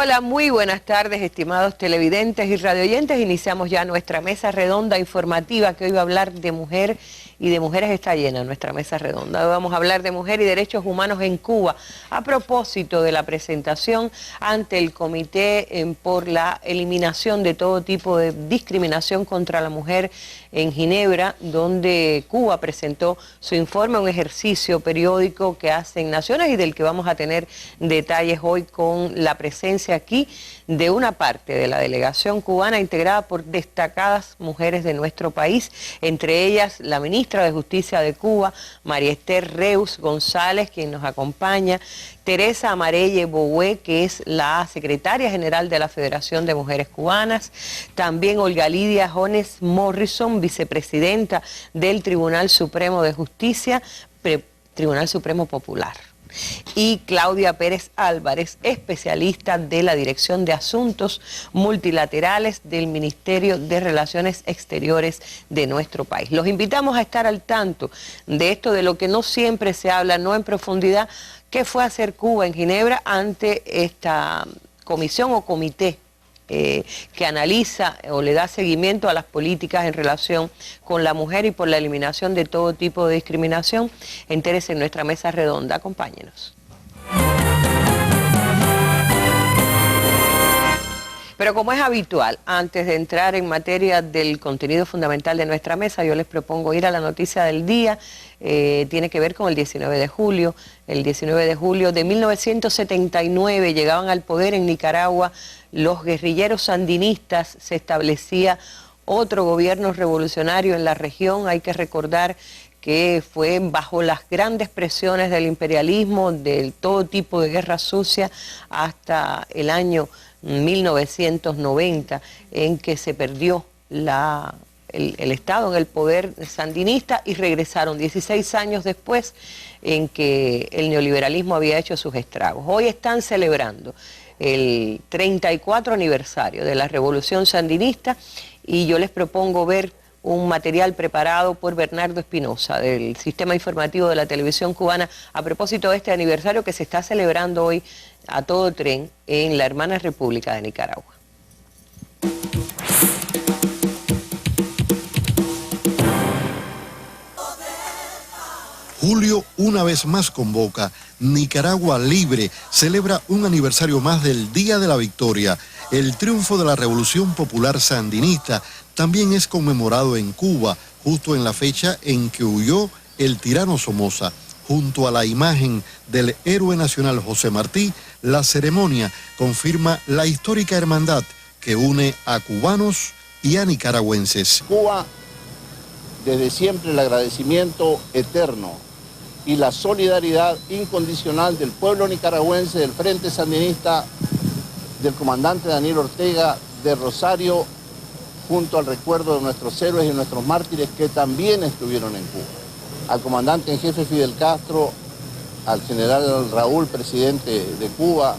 Hola, muy buenas tardes, estimados televidentes y radioyentes. Iniciamos ya nuestra mesa redonda informativa, que hoy va a hablar de mujer, y de mujeres está llena nuestra mesa redonda. Hoy vamos a hablar de mujer y derechos humanos en Cuba, a propósito de la presentación ante el Comité por la Eliminación de todo tipo de discriminación contra la mujer en Ginebra, donde Cuba presentó su informe, un ejercicio periódico que hacen Naciones y del que vamos a tener detalles hoy con la presencia aquí de una parte de la delegación cubana integrada por destacadas mujeres de nuestro país, entre ellas la ministra de Justicia de Cuba, María Esther Reus González, quien nos acompaña, Teresa Amarelle Bogué, que es la secretaria general de la Federación de Mujeres Cubanas, también Olga Lidia Jones Morrison, vicepresidenta del Tribunal Supremo de Justicia, Tribunal Supremo Popular, y Claudia Pérez Álvarez, especialista de la Dirección de Asuntos Multilaterales del Ministerio de Relaciones Exteriores de nuestro país. Los invitamos a estar al tanto de esto, de lo que no siempre se habla, no en profundidad, qué fue a hacer Cuba en Ginebra ante esta comisión o comité que analiza o le da seguimiento a las políticas en relación con la mujer y por la eliminación de todo tipo de discriminación. Entérese en nuestra mesa redonda, acompáñenos. Pero como es habitual, antes de entrar en materia del contenido fundamental de nuestra mesa, yo les propongo ir a la noticia del día. Tiene que ver con el 19 de julio. El 19 de julio de 1979 llegaban al poder en Nicaragua los guerrilleros sandinistas. Se establecía otro gobierno revolucionario en la región. Hay que recordar que fue bajo las grandes presiones del imperialismo, de todo tipo de guerra sucia, hasta el año 1990, en que se perdió el Estado en el poder sandinista y regresaron 16 años después, en que el neoliberalismo había hecho sus estragos. Hoy están celebrando el 34 aniversario de la Revolución Sandinista y yo les propongo ver un material preparado por Bernardo Espinosa del Sistema Informativo de la Televisión Cubana a propósito de este aniversario que se está celebrando hoy a todo tren en la hermana República de Nicaragua. Julio una vez más convoca. Nicaragua Libre celebra un aniversario más del Día de la Victoria. El triunfo de la Revolución Popular Sandinista también es conmemorado en Cuba, justo en la fecha en que huyó el tirano Somoza. Junto a la imagen del héroe nacional José Martí, la ceremonia confirma la histórica hermandad que une a cubanos y a nicaragüenses. Cuba, desde siempre el agradecimiento eterno y la solidaridad incondicional del pueblo nicaragüense, del Frente Sandinista, del comandante Daniel Ortega, de Rosario, junto al recuerdo de nuestros héroes y nuestros mártires que también estuvieron en Cuba. Al comandante en jefe Fidel Castro, al general Raúl, presidente de Cuba,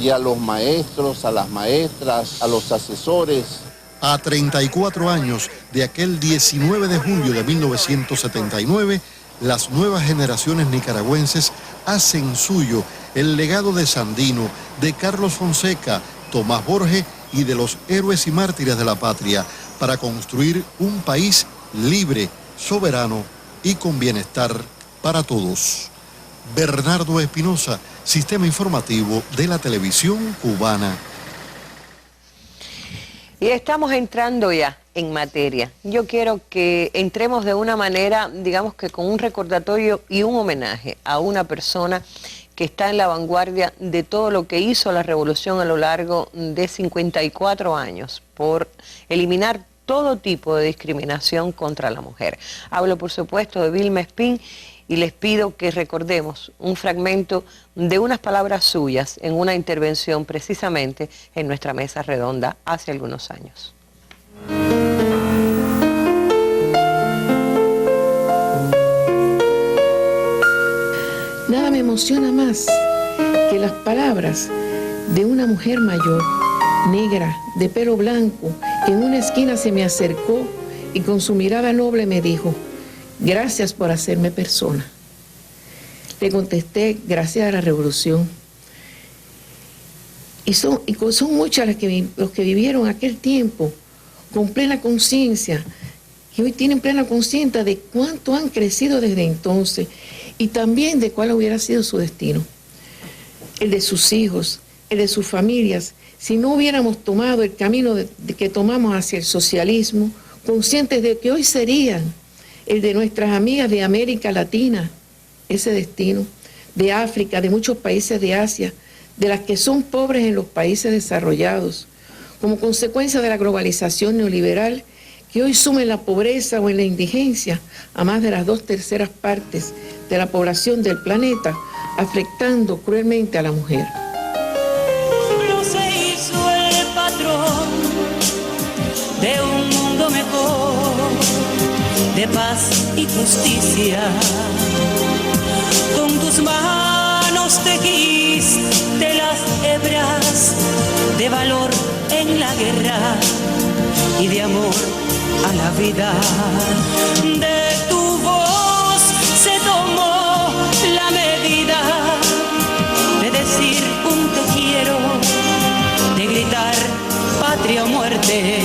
y a los maestros, a las maestras, a los asesores. A 34 años de aquel 19 de julio de 1979, las nuevas generaciones nicaragüenses hacen suyo el legado de Sandino, de Carlos Fonseca, Tomás Borges y de los héroes y mártires de la patria, para construir un país libre, soberano y con bienestar para todos. Bernardo Espinosa, Sistema Informativo de la Televisión Cubana. Y estamos entrando ya en materia. Yo quiero que entremos de una manera, digamos que con un recordatorio y un homenaje a una persona que está en la vanguardia de todo lo que hizo la revolución a lo largo de 54 años por eliminar todo tipo de discriminación contra la mujer. Hablo, por supuesto, de Vilma Espín y les pido que recordemos un fragmento de unas palabras suyas en una intervención precisamente en nuestra mesa redonda hace algunos años. Nada me emociona más que las palabras de una mujer mayor, negra, de pelo blanco, que en una esquina se me acercó y con su mirada noble me dijo: gracias por hacerme persona. Le contesté: gracias a la revolución. Y son muchas los que vivieron aquel tiempo con plena conciencia, que hoy tienen plena conciencia de cuánto han crecido desde entonces y también de cuál hubiera sido su destino, el de sus hijos, el de sus familias, si no hubiéramos tomado el camino que tomamos hacia el socialismo, conscientes de que hoy serían el de nuestras amigas de América Latina, ese destino, de África, de muchos países de Asia, de las que son pobres en los países desarrollados, como consecuencia de la globalización neoliberal, que hoy suma en la pobreza o en la indigencia a más de las 2/3 partes de la población del planeta, afectando cruelmente a la mujer. Se hizo el patrón de un mundo mejor, de paz y justicia. Con tus manos tejiste las hebras de valor en la guerra y de amor a la vida. De tu voz se tomó la medida de decir un te quiero, de gritar patria o muerte.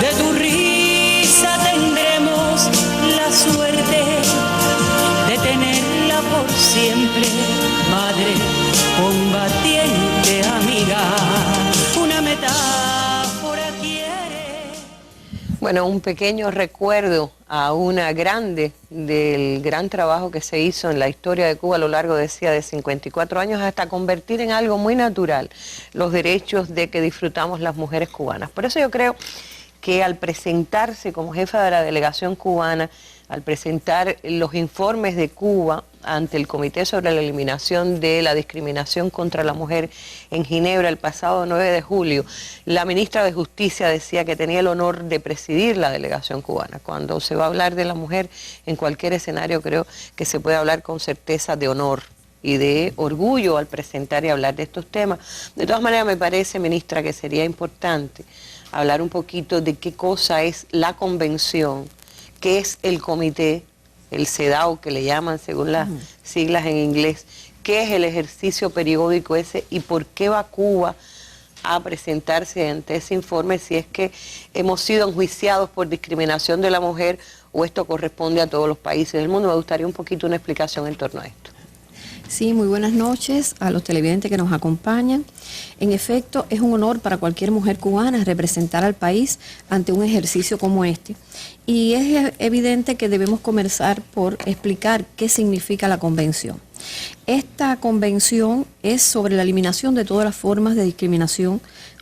De tu risa tendremos la suerte de tenerla por siempre, madre combatiente amiga. Una metáfora quiere. Bueno, un pequeño recuerdo a una grande del gran trabajo que se hizo en la historia de Cuba a lo largo, decía, de 54 años, hasta convertir en algo muy natural los derechos de que disfrutamos las mujeres cubanas. Por eso yo creo que al presentarse como jefa de la delegación cubana, al presentar los informes de Cuba ante el Comité sobre la Eliminación de la Discriminación contra la Mujer en Ginebra el pasado 9 de julio, la ministra de Justicia decía que tenía el honor de presidir la delegación cubana. Cuando se va a hablar de la mujer en cualquier escenario, creo que se puede hablar con certeza de honor y de orgullo al presentar y hablar de estos temas. De todas maneras, me parece, ministra, que sería importante hablar un poquito de qué cosa es la convención, qué es el comité, el CEDAW que le llaman según las siglas en inglés, qué es el ejercicio periódico ese y por qué va Cuba a presentarse ante ese informe, si es que hemos sido enjuiciados por discriminación de la mujer o esto corresponde a todos los países del mundo. Me gustaría un poquito una explicación en torno a esto. Sí, muy buenas noches a los televidentes que nos acompañan. En efecto, es un honor para cualquier mujer cubana representar al país ante un ejercicio como este. Y es evidente que debemos comenzar por explicar qué significa la convención. Esta convención es sobre la eliminación de todas las formas de discriminación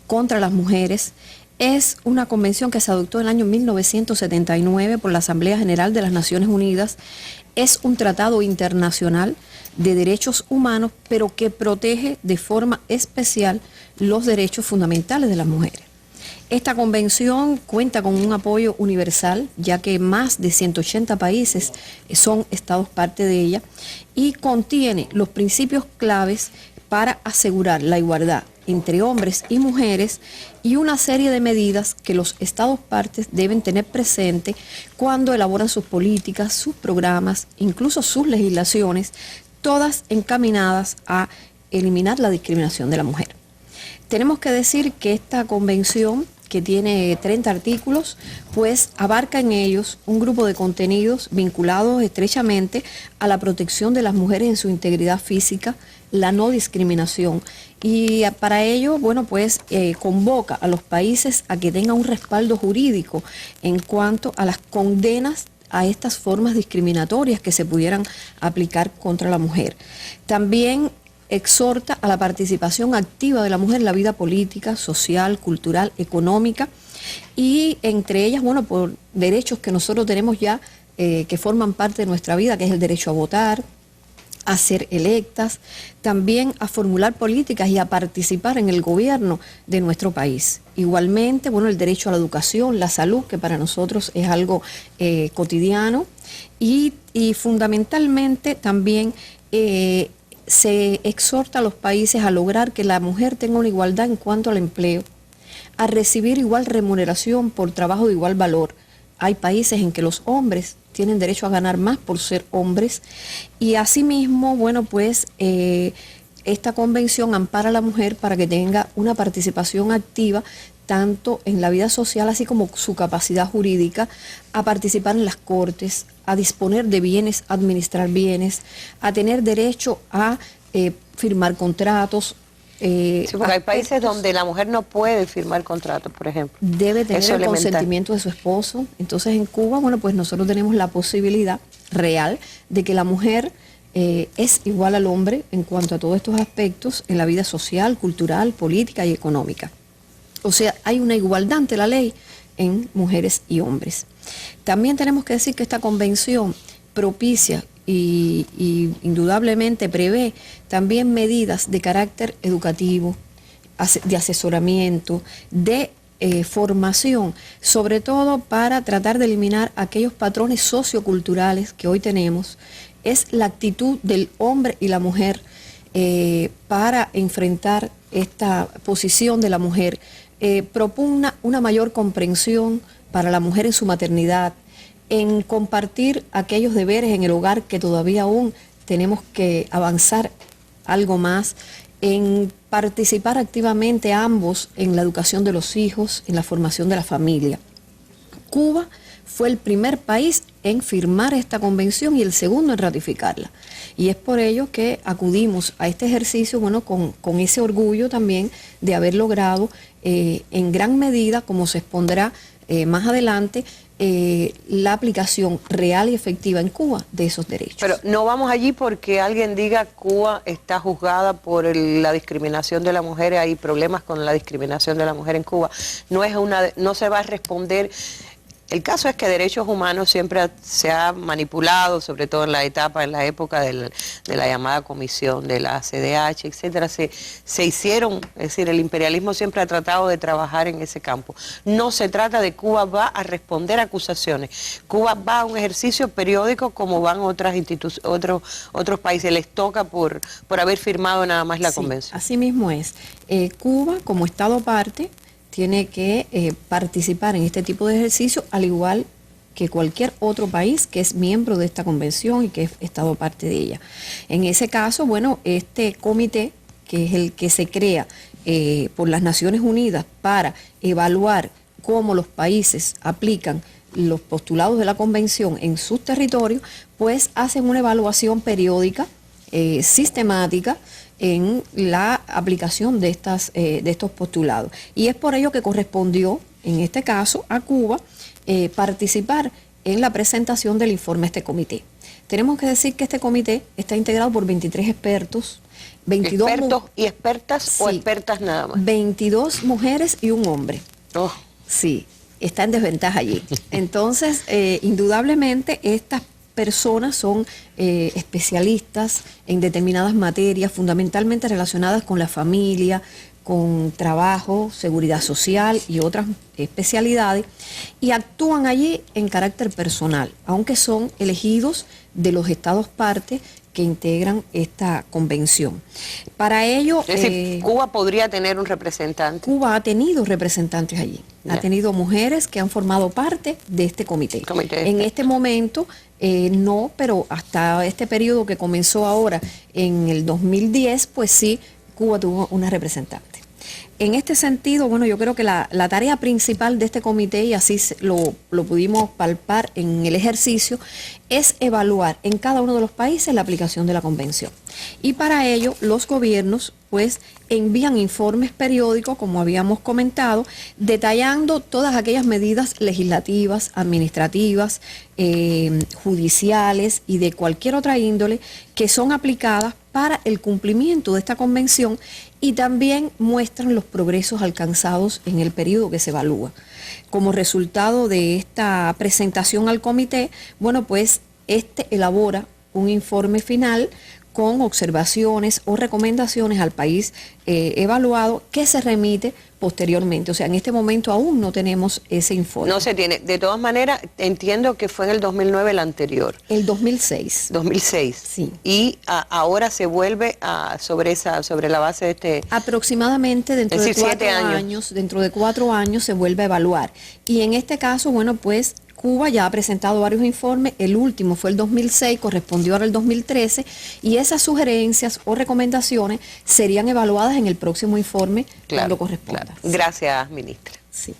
contra las mujeres. Es una convención que se adoptó en el año 1979 por la Asamblea General de las Naciones Unidas. Es un tratado internacional de derechos humanos, pero que protege de forma especial los derechos fundamentales de las mujeres. Esta convención cuenta con un apoyo universal, ya que más de 180 países son estados parte de ella, y contiene los principios claves para asegurar la igualdad entre hombres y mujeres y una serie de medidas que los estados partes deben tener presente cuando elaboran sus políticas, sus programas, incluso sus legislaciones, todas encaminadas a eliminar la discriminación de la mujer. Tenemos que decir que esta convención, que tiene 30 artículos, pues abarca en ellos un grupo de contenidos vinculados estrechamente a la protección de las mujeres en su integridad física, la no discriminación. Y para ello, bueno, pues convoca a los países a que tengan un respaldo jurídico en cuanto a las condenas a estas formas discriminatorias que se pudieran aplicar contra la mujer. También exhorta a la participación activa de la mujer en la vida política, social, cultural, económica, y entre ellas, bueno, por derechos que nosotros tenemos ya que forman parte de nuestra vida, que es el derecho a votar, a ser electas, también a formular políticas y a participar en el gobierno de nuestro país. Igualmente, bueno, el derecho a la educación, la salud, que para nosotros es algo cotidiano, y fundamentalmente también se exhorta a los países a lograr que la mujer tenga una igualdad en cuanto al empleo, a recibir igual remuneración por trabajo de igual valor. Hay países en que los hombres tienen derecho a ganar más por ser hombres y asimismo, bueno, pues esta convención ampara a la mujer para que tenga una participación activa tanto en la vida social así como su capacidad jurídica, a participar en las cortes, a disponer de bienes, a administrar bienes, a tener derecho a firmar contratos. Sí, porque hay países donde la mujer no puede firmar contratos, por ejemplo. Debe tener Eso el elemental. consentimiento de su esposo. Entonces en Cuba, bueno, pues nosotros tenemos la posibilidad real de que la mujer es igual al hombre en cuanto a todos estos aspectos en la vida social, cultural, política y económica. O sea, hay una igualdad ante la ley en mujeres y hombres. También tenemos que decir que esta convención propicia y indudablemente prevé también medidas de carácter educativo, de asesoramiento, de formación, sobre todo para tratar de eliminar aquellos patrones socioculturales que hoy tenemos. Es la actitud del hombre y la mujer para enfrentar esta posición de la mujer. Propugna una mayor comprensión para la mujer en su maternidad, en compartir aquellos deberes en el hogar que todavía aún tenemos que avanzar algo más, en participar activamente ambos en la educación de los hijos, en la formación de la familia. Cuba fue el primer país en firmar esta convención y el segundo en ratificarla. Y es por ello que acudimos a este ejercicio, bueno, con ese orgullo también de haber logrado en gran medida, como se expondrá más adelante, la aplicación real y efectiva en Cuba de esos derechos. Pero no vamos allí porque alguien diga Cuba está juzgada por la discriminación de la mujer, hay problemas con la discriminación de la mujer en Cuba. No se va a responder. El caso es que derechos humanos siempre se ha manipulado, sobre todo en la época de la llamada comisión de la CDH, etcétera. Se hicieron, es decir, el imperialismo siempre ha tratado de trabajar en ese campo. No se trata de Cuba va a responder acusaciones. Cuba va a un ejercicio periódico como van otros países. Les toca por haber firmado nada más la convención. Así mismo es. Cuba, como Estado parte, tiene que participar en este tipo de ejercicio, al igual que cualquier otro país que es miembro de esta convención y que es Estado parte de ella. En ese caso, bueno, este comité, que es el que se crea por las Naciones Unidas para evaluar cómo los países aplican los postulados de la convención en sus territorios, pues hacen una evaluación periódica, sistemática, en la aplicación de estos postulados. Y es por ello que correspondió, en este caso, a Cuba, participar en la presentación del informe a este comité. Tenemos que decir que este comité está integrado por 23 expertos, 22 ¿Expertos y expertas sí, o expertas nada más? 22 mujeres y un hombre. Oh. Sí, está en desventaja allí. Entonces, indudablemente, estas personas son especialistas en determinadas materias, fundamentalmente relacionadas con la familia, con trabajo, seguridad social y otras especialidades, y actúan allí en carácter personal, aunque son elegidos de los estados parte que integran esta convención. Para ello... Es decir, Cuba podría tener un representante. Cuba ha tenido representantes allí. Ha tenido mujeres que han formado parte de este comité. En este momento, no, pero hasta este periodo que comenzó ahora, en el 2010, pues sí, Cuba tuvo una representante. En este sentido, bueno, yo creo que la tarea principal de este comité, y así lo pudimos palpar en el ejercicio, es evaluar en cada uno de los países la aplicación de la convención. Y para ello, los gobiernos, pues, envían informes periódicos, como habíamos comentado, detallando todas aquellas medidas legislativas, administrativas, judiciales y de cualquier otra índole que son aplicadas para el cumplimiento de esta convención, y también muestran los progresos alcanzados en el periodo que se evalúa. Como resultado de esta presentación al comité, bueno, pues este elabora un informe final con observaciones o recomendaciones al país evaluado, que se remite posteriormente. O sea, en este momento aún no tenemos ese informe. No se tiene. De todas maneras, entiendo que fue en el 2009 el anterior. El 2006. 2006. Sí. Y ahora se vuelve sobre la base de este... Aproximadamente dentro de 4 años. Dentro de 4 años se vuelve a evaluar. Y en este caso, bueno, pues Cuba ya ha presentado varios informes, el último fue el 2006, correspondió ahora el 2013, y esas sugerencias o recomendaciones serían evaluadas en el próximo informe cuando corresponda. Claro. Gracias, ministra. Sí.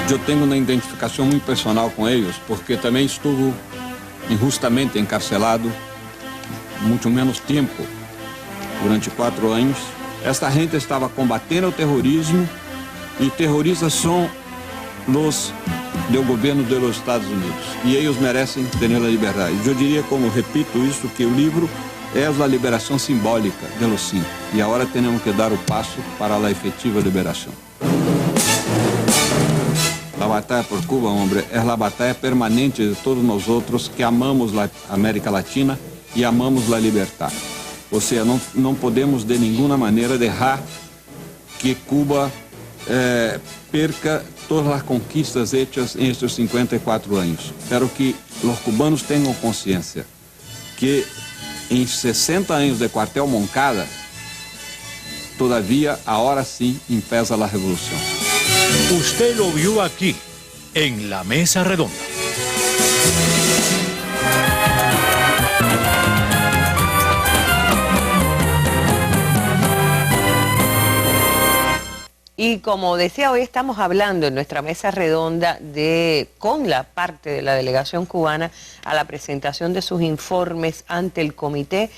Eu tenho uma identificação muito personal com eles, porque também estuve injustamente encarcelado muito menos tempo, durante 4 anos. Esta gente estava combatendo o terrorismo e terroristas são os do governo dos Estados Unidos e eles merecem ter a liberdade. Eu diria, como repito isso, que o livro é a liberação simbólica de los sim e agora temos que dar o passo para a efetiva liberação. A batalha por Cuba, hombre, é a batalha permanente de todos nós outros que amamos a América Latina e amamos a liberdade. Ou seja, não podemos de nenhuma maneira deixar que Cuba perca todas as conquistas hechas em estes 54 anos. Espero que os cubanos tenham consciência que em 60 anos de quartel Moncada, todavia, ahora sim, empieza a revolução. Usted lo vio aquí, en la Mesa Redonda. Y como decía, hoy estamos hablando en nuestra mesa redonda con la parte de la delegación cubana a la presentación de sus informes ante el Comité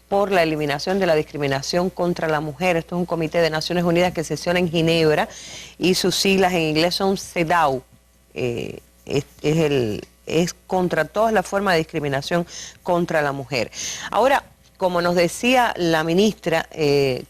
por la Eliminación de la Discriminación contra la Mujer. Esto es un comité de Naciones Unidas que sesiona en Ginebra y sus siglas en inglés son CEDAW. Es contra todas las formas de discriminación contra la mujer. Ahora, como nos decía la ministra,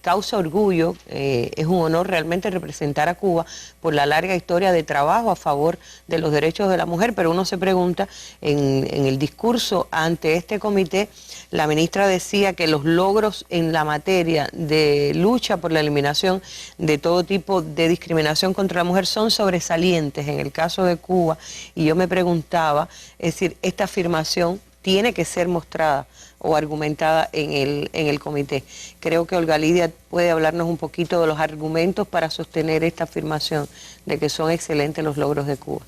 causa orgullo, es un honor realmente representar a Cuba por la larga historia de trabajo a favor de los derechos de la mujer, pero uno se pregunta, en el discurso ante este comité, la ministra decía que los logros en la materia de lucha por la eliminación de todo tipo de discriminación contra la mujer son sobresalientes en el caso de Cuba, y yo me preguntaba, es decir, esta afirmación tiene que ser mostrada o argumentada en el comité. Creo que Olga Lidia puede hablarnos un poquito de los argumentos para sostener esta afirmación de que son excelentes los logros de Cuba.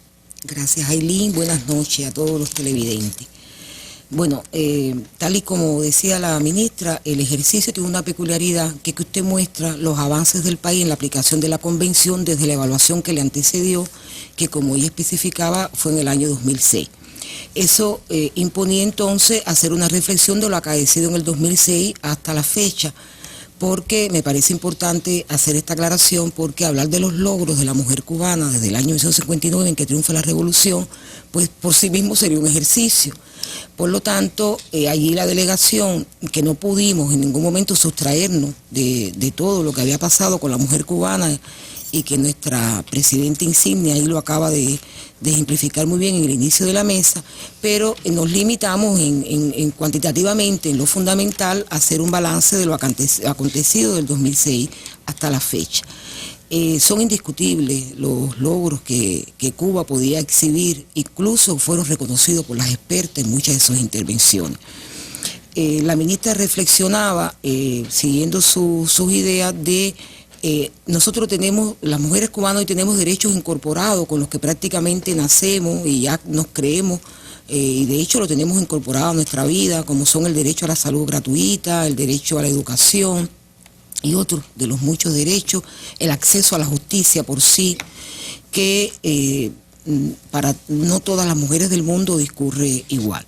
Gracias, Ailín. Buenas noches a todos los televidentes. Bueno, tal y como decía la ministra, el ejercicio tiene una peculiaridad que usted muestra los avances del país en la aplicación de la convención desde la evaluación que le antecedió, que como ella especificaba fue en el año 2006. Eso imponía entonces hacer una reflexión de lo acaecido en el 2006 hasta la fecha, porque me parece importante hacer esta aclaración, porque hablar de los logros de la mujer cubana desde el año 1959 en que triunfa la revolución, pues por sí mismo sería un ejercicio. Por lo tanto, allí la delegación, que no pudimos en ningún momento sustraernos de todo lo que había pasado con la mujer cubana, y que nuestra presidenta insignia ahí lo acaba de ejemplificar muy bien en el inicio de la mesa, pero nos limitamos cuantitativamente, en lo fundamental, a hacer un balance de lo acontecido del 2006 hasta la fecha. Son indiscutibles los logros que Cuba podía exhibir, incluso fueron reconocidos por las expertas en muchas de sus intervenciones. La ministra reflexionaba, siguiendo sus ideas de nosotros tenemos, las mujeres cubanas hoy tenemos derechos incorporados con los que prácticamente nacemos y ya nos creemos, y de hecho lo tenemos incorporado a nuestra vida, como son el derecho a la salud gratuita, el derecho a la educación y otros de los muchos derechos, el acceso a la justicia por sí, que para no todas las mujeres del mundo discurre igual.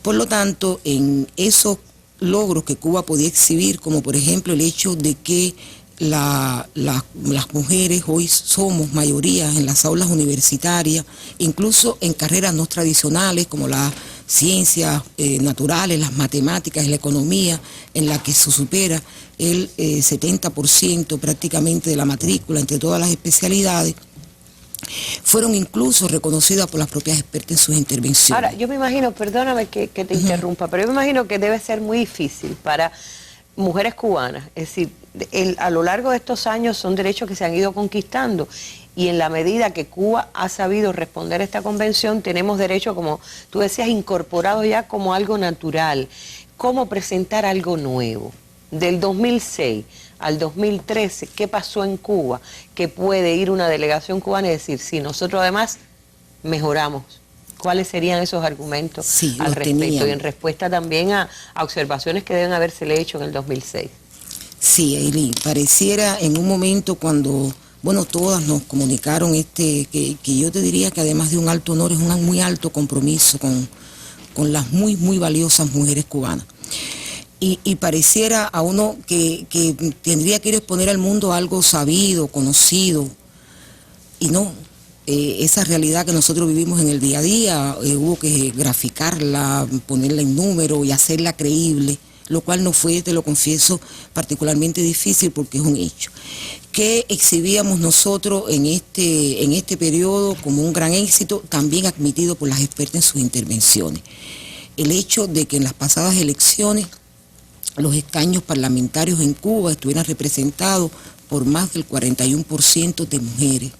Por lo tanto, en esos logros que Cuba podía exhibir, como por ejemplo el hecho de que las mujeres hoy somos mayoría en las aulas universitarias, incluso en carreras no tradicionales como las ciencias naturales, las matemáticas y la economía, en la que se supera el 70% prácticamente de la matrícula entre todas las especialidades, fueron incluso reconocidas por las propias expertas en sus intervenciones. Ahora, yo me imagino, perdóname que te interrumpa, pero yo me imagino que debe ser muy difícil para mujeres cubanas, es decir, a lo largo de estos años son derechos que se han ido conquistando, y en la medida que Cuba ha sabido responder a esta convención, tenemos derechos, como tú decías, incorporados ya como algo natural. ¿Cómo presentar algo nuevo? Del 2006 al 2013, ¿qué pasó en Cuba? Que puede ir una delegación cubana y decir, sí, nosotros además mejoramos. ¿Cuáles serían esos argumentos al respecto? Y en respuesta también a observaciones que deben habérsele hecho en el 2006. Sí, Eileen, pareciera en un momento cuando, bueno, todas nos comunicaron que yo te diría que además de un alto honor es un muy alto compromiso con las muy, muy valiosas mujeres cubanas. Y pareciera a uno que tendría que ir a exponer al mundo algo sabido, conocido, y no. Esa realidad que nosotros vivimos en el día a día, hubo que graficarla, ponerla en número y hacerla creíble, lo cual no fue, te lo confieso, particularmente difícil porque es un hecho. Que exhibíamos nosotros en este periodo como un gran éxito, también admitido por las expertas en sus intervenciones. El hecho de que en las pasadas elecciones los escaños parlamentarios en Cuba estuvieran representados por más del 41% de mujeres,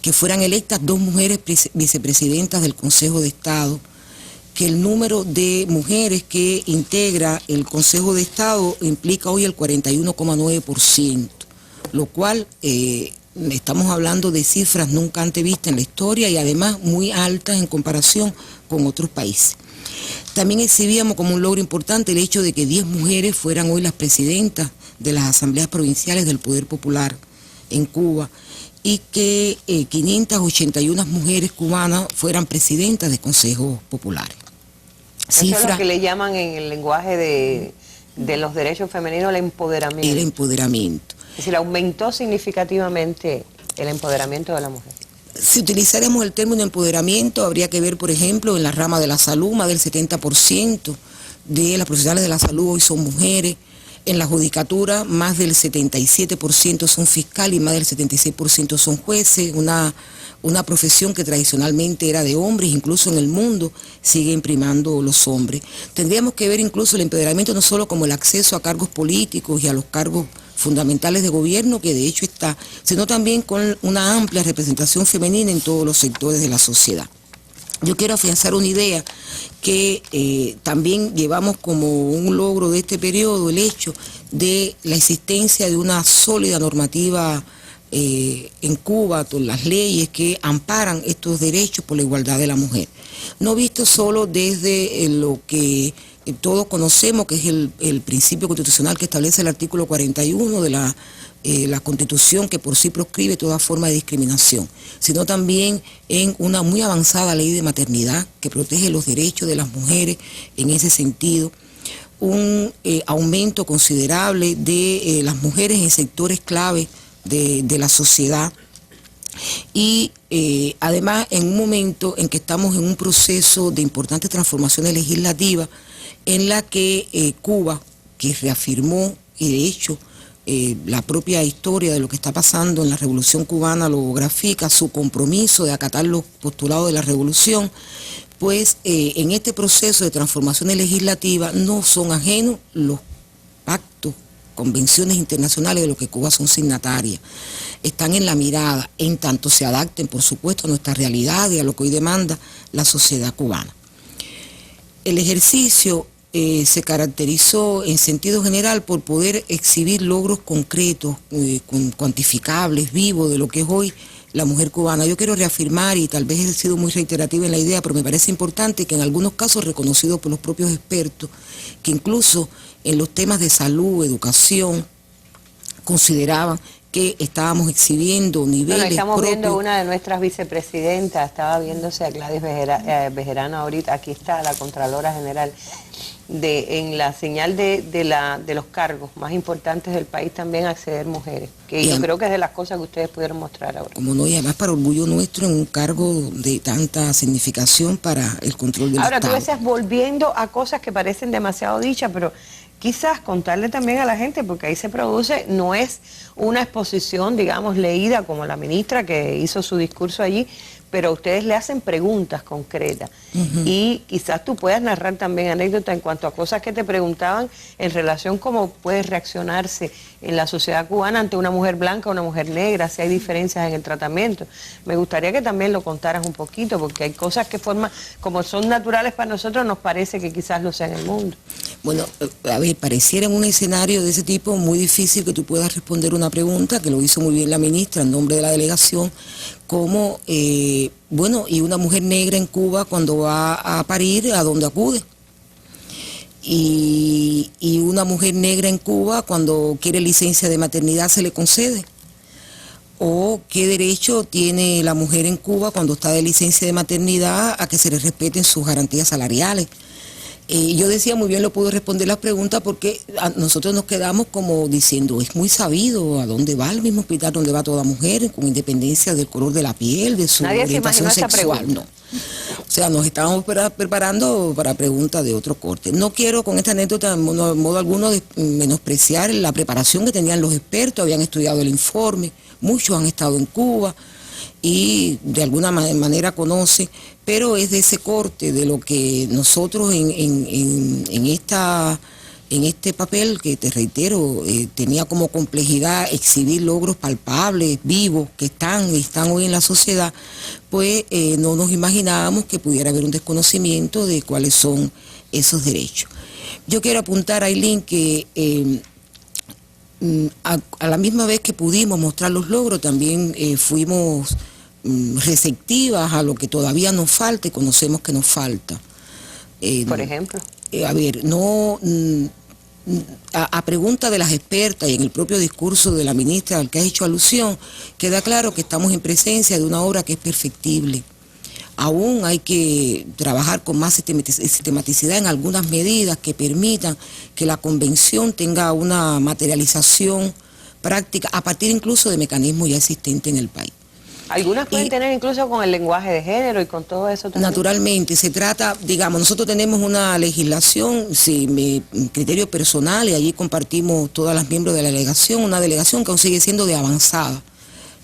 que fueran electas 2 mujeres vicepresidentas del Consejo de Estado, que el número de mujeres que integra el Consejo de Estado implica hoy el 41,9%, lo cual estamos hablando de cifras nunca antes vistas en la historia y además muy altas en comparación con otros países. También exhibíamos como un logro importante el hecho de que 10 mujeres fueran hoy las presidentas de las asambleas provinciales del Poder Popular en Cuba, y que 581 mujeres cubanas fueran presidentas de consejos populares. Eso es lo que le llaman en el lenguaje de los derechos femeninos el empoderamiento. El empoderamiento. Es decir, aumentó significativamente el empoderamiento de la mujer. Si utilizáramos el término empoderamiento, habría que ver, por ejemplo, en la rama de la salud, más del 70% de las profesionales de la salud hoy son mujeres. En la judicatura, más del 77% son fiscales y más del 76% son jueces, una profesión que tradicionalmente era de hombres, incluso en el mundo sigue imprimando los hombres. Tendríamos que ver incluso el empoderamiento no solo como el acceso a cargos políticos y a los cargos fundamentales de gobierno, que de hecho está, sino también con una amplia representación femenina en todos los sectores de la sociedad. Yo quiero afianzar una idea que también llevamos como un logro de este periodo, el hecho de la existencia de una sólida normativa en Cuba, todas las leyes que amparan estos derechos por la igualdad de la mujer. No visto solo desde lo que todos conocemos, que es el principio constitucional que establece el artículo 41 de la Constitución, que por sí proscribe toda forma de discriminación, sino también en una muy avanzada ley de maternidad que protege los derechos de las mujeres en ese sentido, un aumento considerable de las mujeres en sectores clave de la sociedad y además en un momento en que estamos en un proceso de importantes transformaciones legislativas en la que Cuba, que reafirmó y de hecho la propia historia de lo que está pasando en la Revolución Cubana lo grafica, su compromiso de acatar los postulados de la Revolución, pues en este proceso de transformaciones legislativas no son ajenos los pactos, convenciones internacionales de los que Cuba son signatarias. Están en la mirada, en tanto se adapten, por supuesto, a nuestra realidad y a lo que hoy demanda la sociedad cubana. El ejercicio se caracterizó en sentido general por poder exhibir logros concretos, cuantificables, vivos de lo que es hoy la mujer cubana. Yo quiero reafirmar, y tal vez he sido muy reiterativa en la idea, pero me parece importante que en algunos casos reconocidos por los propios expertos, que incluso en los temas de salud, educación, consideraban que estábamos exhibiendo niveles bueno, estamos propios. viendo una de nuestras vicepresidentas, estaba viéndose a Gladys Bejerano ahorita, aquí está la Contralora General, en la señal de los cargos más importantes del país también acceder mujeres, que yo creo que es de las cosas que ustedes pudieron mostrar ahora. Como no, y además para orgullo nuestro en un cargo de tanta significación para el control del Estado. Ahora tú decías, volviendo a cosas que parecen demasiado dichas, pero quizás contarle también a la gente, porque ahí se produce, no es una exposición, digamos, leída como la ministra que hizo su discurso allí, pero ustedes le hacen preguntas concretas y quizás tú puedas narrar también anécdotas en cuanto a cosas que te preguntaban en relación cómo puede reaccionarse en la sociedad cubana ante una mujer blanca o una mujer negra, si hay diferencias en el tratamiento. Me gustaría que también lo contaras un poquito, porque hay cosas que como son naturales para nosotros, nos parece que quizás lo sea en el mundo. Bueno, a ver, pareciera en un escenario de ese tipo muy difícil que tú puedas responder una pregunta, que lo hizo muy bien la ministra en nombre de la delegación, como, bueno, y una mujer negra en Cuba cuando va a parir, ¿a dónde acude? Y una mujer negra en Cuba cuando quiere licencia de maternidad se le concede. ¿O qué derecho tiene la mujer en Cuba cuando está de licencia de maternidad a que se le respeten sus garantías salariales? Yo decía, muy bien lo pudo responder las preguntas porque nosotros nos quedamos como diciendo, es muy sabido a dónde va el mismo hospital donde va toda mujer, con independencia del color de la piel, de su orientación sexual. No. O sea, nos estábamos preparando para preguntas de otro corte. No quiero con esta anécdota, en modo alguno, menospreciar la preparación que tenían los expertos, habían estudiado el informe, muchos han estado en Cuba y de alguna manera conoce, pero es de ese corte, de lo que nosotros en este papel, que te reitero, tenía como complejidad exhibir logros palpables, vivos, que están hoy en la sociedad, pues no nos imaginábamos que pudiera haber un desconocimiento de cuáles son esos derechos. Yo quiero apuntar, Ailín, que a la misma vez que pudimos mostrar los logros, también fuimos receptivas a lo que todavía nos falta y conocemos que nos falta. Por ejemplo. A ver, a pregunta de las expertas y en el propio discurso de la ministra al que has hecho alusión, queda claro que estamos en presencia de una obra que es perfectible. Aún hay que trabajar con más sistematicidad en algunas medidas que permitan que la convención tenga una materialización práctica a partir incluso de mecanismos ya existentes en el país. Algunas pueden tener incluso con el lenguaje de género y con todo eso también. Naturalmente, se trata, digamos, nosotros tenemos una legislación, sí, mi criterio personal, y allí compartimos todas las miembros de la delegación, una delegación que aún sigue siendo de avanzada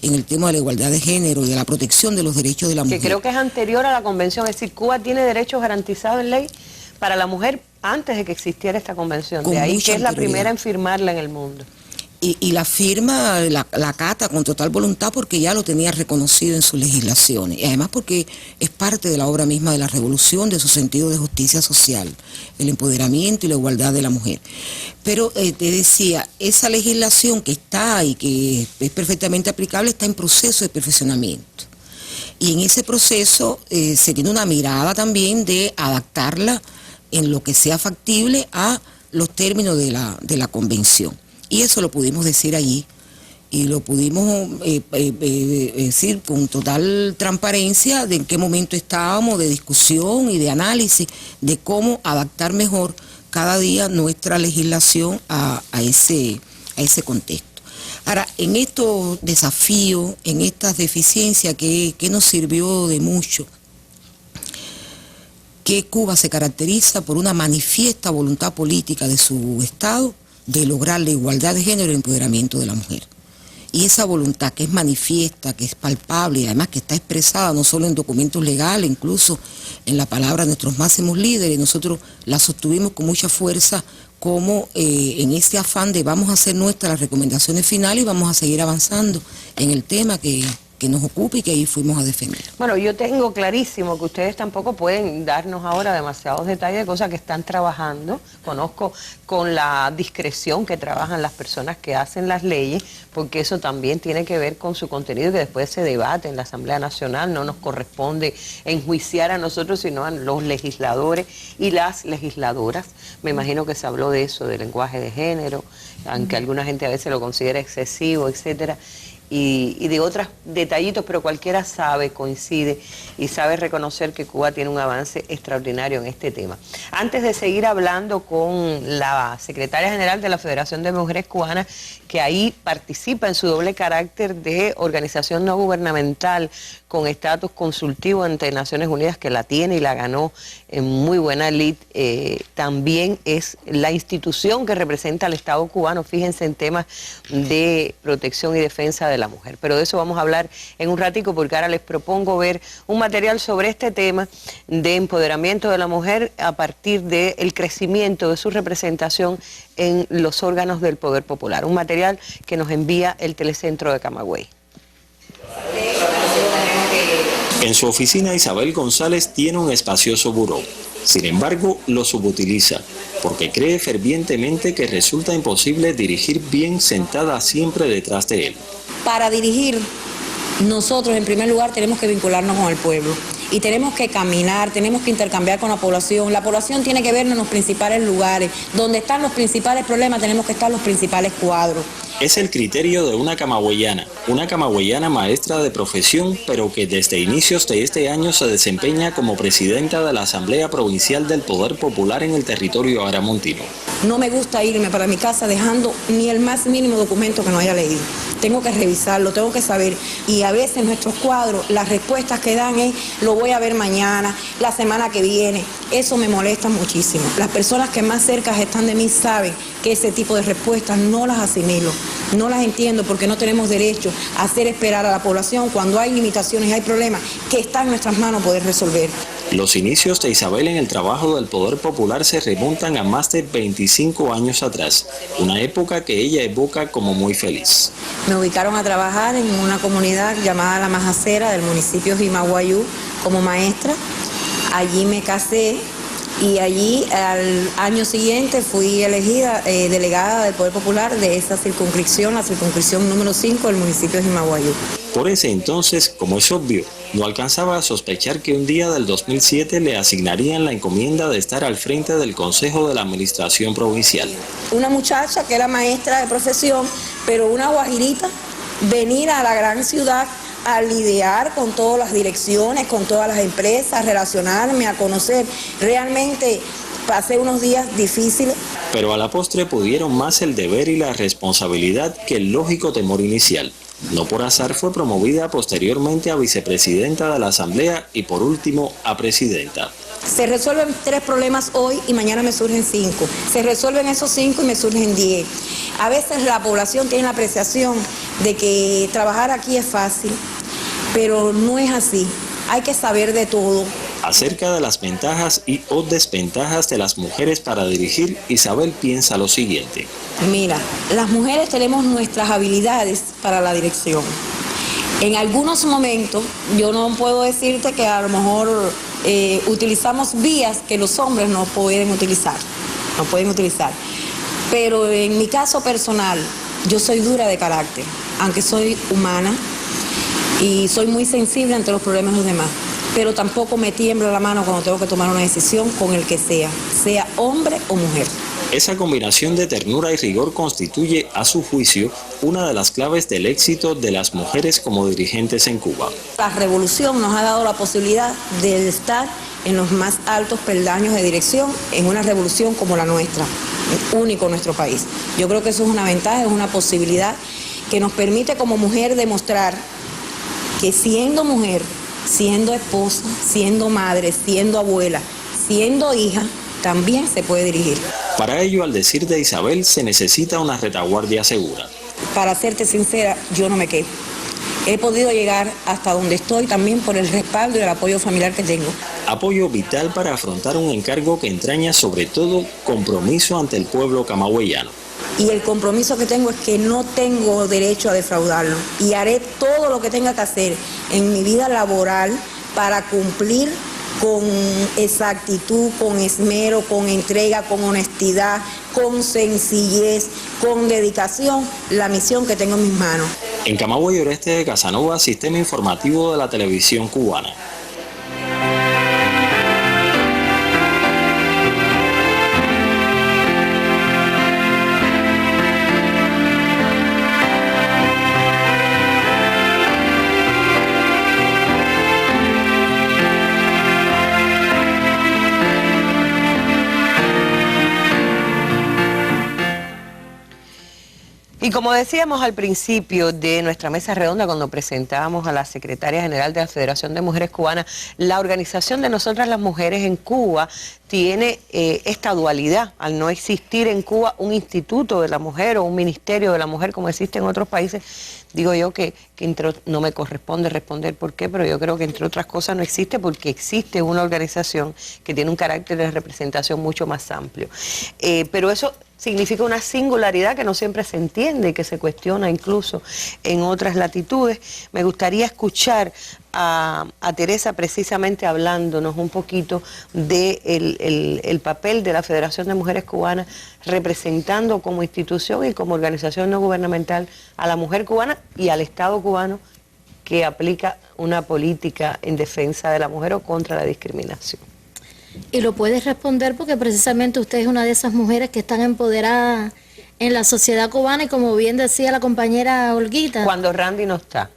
en el tema de la igualdad de género y de la protección de los derechos de la mujer. Que creo que es anterior a la convención, es decir, Cuba tiene derechos garantizados en ley para la mujer antes de que existiera esta convención, de ahí que es la primera en firmarla en el mundo. Y la firma, la acata con total voluntad porque ya lo tenía reconocido en sus legislaciones. Y además porque es parte de la obra misma de la revolución, de su sentido de justicia social, el empoderamiento y la igualdad de la mujer. Pero te decía, esa legislación que está y que es perfectamente aplicable está en proceso de perfeccionamiento. Y en ese proceso se tiene una mirada también de adaptarla en lo que sea factible a los términos de la convención. Y eso lo pudimos decir allí, y lo pudimos decir con total transparencia de en qué momento estábamos de discusión y de análisis de cómo adaptar mejor cada día nuestra legislación a ese contexto. Ahora, en estos desafíos, en estas deficiencias que nos sirvió de mucho, que Cuba se caracteriza por una manifiesta voluntad política de su Estado de lograr la igualdad de género y el empoderamiento de la mujer. Y esa voluntad que es manifiesta, que es palpable y además que está expresada no solo en documentos legales, incluso en la palabra de nuestros máximos líderes, nosotros la sostuvimos con mucha fuerza como en este afán de vamos a hacer nuestras recomendaciones finales y vamos a seguir avanzando en el tema que nos ocupa y que ahí fuimos a defender. Bueno, yo tengo clarísimo que ustedes tampoco pueden darnos ahora demasiados detalles de cosas que están trabajando. Conozco con la discreción que trabajan las personas que hacen las leyes, porque eso también tiene que ver con su contenido que después se debate en la Asamblea Nacional. No nos corresponde enjuiciar a nosotros, sino a los legisladores y las legisladoras. Me imagino que se habló de eso, del lenguaje de género, aunque alguna gente a veces lo considera excesivo, etcétera. Y de otros detallitos, pero cualquiera sabe, coincide y sabe reconocer que Cuba tiene un avance extraordinario en este tema. Antes de seguir hablando con la secretaria general de la Federación de Mujeres Cubanas, que ahí participa en su doble carácter de organización no gubernamental con estatus consultivo ante Naciones Unidas, que la tiene y la ganó en muy buena lid, también es la institución que representa al Estado cubano, fíjense, en temas de protección y defensa de la mujer. Pero de eso vamos a hablar en un ratico, porque ahora les propongo ver un material sobre este tema de empoderamiento de la mujer a partir del crecimiento de su representación en los órganos del poder popular. Un material que nos envía el Telecentro de Camagüey. En su oficina, Isabel González tiene un espacioso buró. Sin embargo, lo subutiliza, porque cree fervientemente que resulta imposible dirigir bien sentada siempre detrás de él. Para dirigir, nosotros en primer lugar tenemos que vincularnos con el pueblo y tenemos que caminar, tenemos que intercambiar con la población. La población tiene que vernos en los principales lugares, donde están los principales problemas tenemos que estar los principales cuadros. Es el criterio de una camagüeyana maestra de profesión, pero que desde inicios de este año se desempeña como presidenta de la Asamblea Provincial del Poder Popular en el territorio aramontino. No me gusta irme para mi casa dejando ni el más mínimo documento que no haya leído. Tengo que revisarlo, tengo que saber. Y a veces nuestros cuadros, las respuestas que dan es, lo voy a ver mañana, la semana que viene. Eso me molesta muchísimo. Las personas que más cerca están de mí saben que ese tipo de respuestas no las asimilo, no las entiendo, porque no tenemos derecho a hacer esperar a la población cuando hay limitaciones y hay problemas que está en nuestras manos poder resolver. Los inicios de Isabel en el trabajo del Poder Popular se remontan a más de 25 años atrás, una época que ella evoca como muy feliz. Me ubicaron a trabajar en una comunidad llamada La Majacera del municipio de Jimaguayú como maestra. Allí me casé y allí al año siguiente fui elegida delegada del Poder Popular de esa circunscripción, la circunscripción número 5 del municipio de Jimaguayú. Por ese entonces, como es obvio, no alcanzaba a sospechar que un día del 2007 le asignarían la encomienda de estar al frente del Consejo de la Administración Provincial. Una muchacha que era maestra de profesión, pero una guajirita, venir a la gran ciudad a lidiar con todas las direcciones, con todas las empresas, relacionarme, a conocer. Realmente pasé unos días difíciles. Pero a la postre pudieron más el deber y la responsabilidad que el lógico temor inicial. No por azar fue promovida posteriormente a vicepresidenta de la Asamblea y por último a presidenta. Se resuelven 3 problemas hoy y mañana me surgen 5. Se resuelven esos 5 y me surgen 10. A veces la población tiene la apreciación de que trabajar aquí es fácil, pero no es así. Hay que saber de todo. Acerca de las ventajas y o desventajas de las mujeres para dirigir, Isabel piensa lo siguiente. Mira, las mujeres tenemos nuestras habilidades para la dirección. En algunos momentos, yo no puedo decirte que a lo mejor utilizamos vías que los hombres no pueden utilizar. Pero en mi caso personal, yo soy dura de carácter, aunque soy humana y soy muy sensible ante los problemas de los demás. Pero tampoco me tiembla la mano cuando tengo que tomar una decisión con el que sea hombre o mujer. Esa combinación de ternura y rigor constituye, a su juicio, una de las claves del éxito de las mujeres como dirigentes en Cuba. La revolución nos ha dado la posibilidad de estar en los más altos peldaños de dirección en una revolución como la nuestra, único en nuestro país. Yo creo que eso es una ventaja, es una posibilidad que nos permite como mujer demostrar que siendo mujer, siendo esposa, siendo madre, siendo abuela, siendo hija, también se puede dirigir. Para ello, al decir de Isabel, se necesita una retaguardia segura. Para serte sincera, yo no me quejo. He podido llegar hasta donde estoy también por el respaldo y el apoyo familiar que tengo. Apoyo vital para afrontar un encargo que entraña sobre todo compromiso ante el pueblo camagüeyano. Y el compromiso que tengo es que no tengo derecho a defraudarlo y haré todo lo que tenga que hacer en mi vida laboral para cumplir con exactitud, con esmero, con entrega, con honestidad, con sencillez, con dedicación, la misión que tengo en mis manos. En Camagüey Oeste de Casanova, Sistema Informativo de la Televisión Cubana. Y como decíamos al principio de nuestra mesa redonda, cuando presentábamos a la secretaria general de la Federación de Mujeres Cubanas, la organización de nosotras las mujeres en Cuba tiene esta dualidad, al no existir en Cuba un instituto de la mujer o un ministerio de la mujer como existe en otros países. Digo yo que no me corresponde responder por qué, pero yo creo que entre otras cosas no existe porque existe una organización que tiene un carácter de representación mucho más amplio. Pero eso significa una singularidad que no siempre se entiende y que se cuestiona incluso en otras latitudes. Me gustaría escuchar a Teresa precisamente hablándonos un poquito de el papel de la Federación de Mujeres Cubanas representando como institución y como organización no gubernamental a la mujer cubana y al Estado cubano que aplica una política en defensa de la mujer o contra la discriminación. Y lo puedes responder porque precisamente usted es una de esas mujeres que están empoderadas en la sociedad cubana y como bien decía la compañera Olguita. Cuando Randy no está.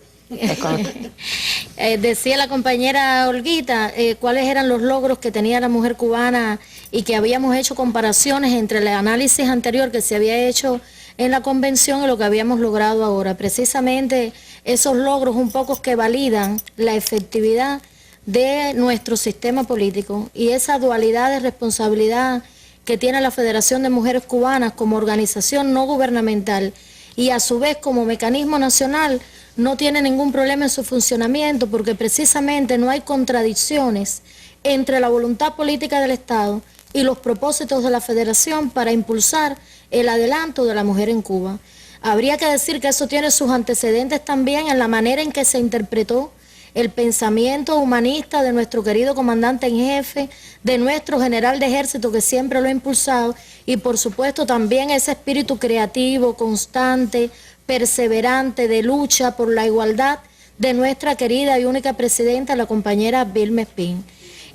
Decía la compañera Olguita cuáles eran los logros que tenía la mujer cubana y que habíamos hecho comparaciones entre el análisis anterior que se había hecho en la convención y lo que habíamos logrado ahora. Precisamente esos logros un poco que validan la efectividad de nuestro sistema político y esa dualidad de responsabilidad que tiene la Federación de Mujeres Cubanas como organización no gubernamental y a su vez como mecanismo nacional no tiene ningún problema en su funcionamiento porque precisamente no hay contradicciones entre la voluntad política del Estado y los propósitos de la Federación para impulsar el adelanto de la mujer en Cuba. Habría que decir que eso tiene sus antecedentes también en la manera en que se interpretó el pensamiento humanista de nuestro querido comandante en jefe, de nuestro general de ejército que siempre lo ha impulsado y por supuesto también ese espíritu creativo, constante, perseverante de lucha por la igualdad de nuestra querida y única presidenta, la compañera Vilma Espín.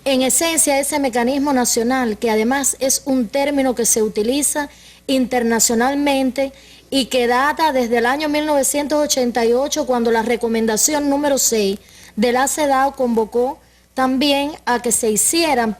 En esencia, ese mecanismo nacional, que además es un término que se utiliza internacionalmente y que data desde el año 1988, cuando la recomendación número 6 de la CEDAW convocó también a que se hicieran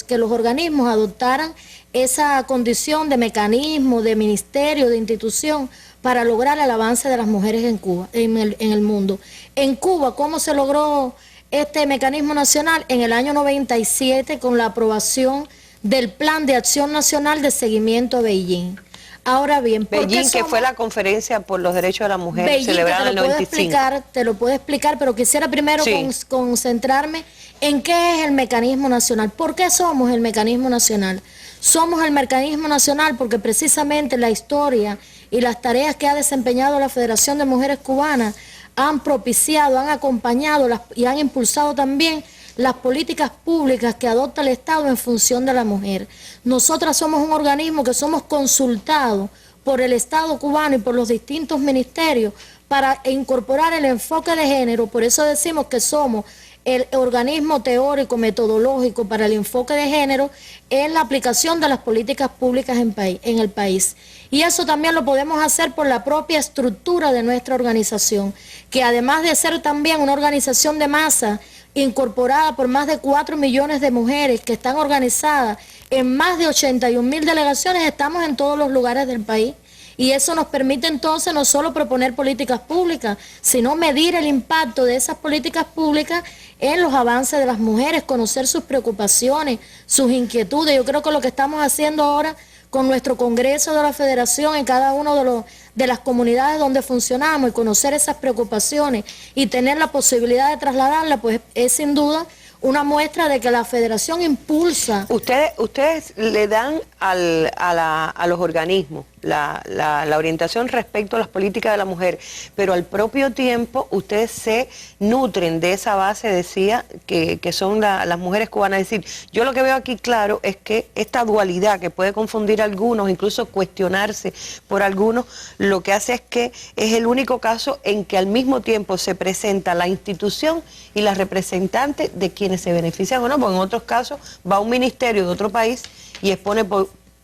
que los organismos adoptaran esa condición de mecanismo, de ministerio, de institución para lograr el avance de las mujeres en Cuba, en el mundo. En Cuba, ¿cómo se logró este mecanismo nacional? En el año 97 con la aprobación del Plan de Acción Nacional de Seguimiento a Beijing. Ahora bien, Beijing, que fue la conferencia por los derechos de la mujer Beijing, celebrada en el 95. Te lo puedo explicar, pero quisiera primero concentrarme en qué es el mecanismo nacional. ¿Por qué somos el mecanismo nacional? Somos el mecanismo nacional porque precisamente la historia y las tareas que ha desempeñado la Federación de Mujeres Cubanas han propiciado, han acompañado y han impulsado también las políticas públicas que adopta el Estado en función de la mujer. Nosotras somos un organismo que somos consultados por el Estado cubano y por los distintos ministerios para incorporar el enfoque de género. Por eso decimos que somos el organismo teórico metodológico para el enfoque de género en la aplicación de las políticas públicas en el país. Y eso también lo podemos hacer por la propia estructura de nuestra organización, que además de ser también una organización de masa incorporada por más de 4 millones de mujeres que están organizadas en más de 81.000 delegaciones, estamos en todos los lugares del país. Y eso nos permite entonces no solo proponer políticas públicas, sino medir el impacto de esas políticas públicas en los avances de las mujeres, conocer sus preocupaciones, sus inquietudes. Yo creo que lo que estamos haciendo ahora con nuestro Congreso de la Federación en cada uno de las comunidades donde funcionamos y conocer esas preocupaciones y tener la posibilidad de trasladarlas, pues es sin duda una muestra de que la Federación impulsa. Ustedes le dan a los organismos la orientación respecto a las políticas de la mujer, pero al propio tiempo ustedes se nutren de esa base, decía, que son las mujeres cubanas. Es decir, yo lo que veo aquí claro es que esta dualidad que puede confundir a algunos, incluso cuestionarse por algunos, lo que hace es que es el único caso en que al mismo tiempo se presenta la institución y la representante de quienes se benefician o no, porque en otros casos va a un ministerio de otro país y expone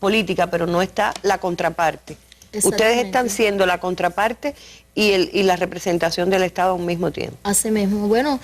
política, pero no está la contraparte. Ustedes están siendo la contraparte y la representación del Estado a un mismo tiempo. Así mismo. Bueno,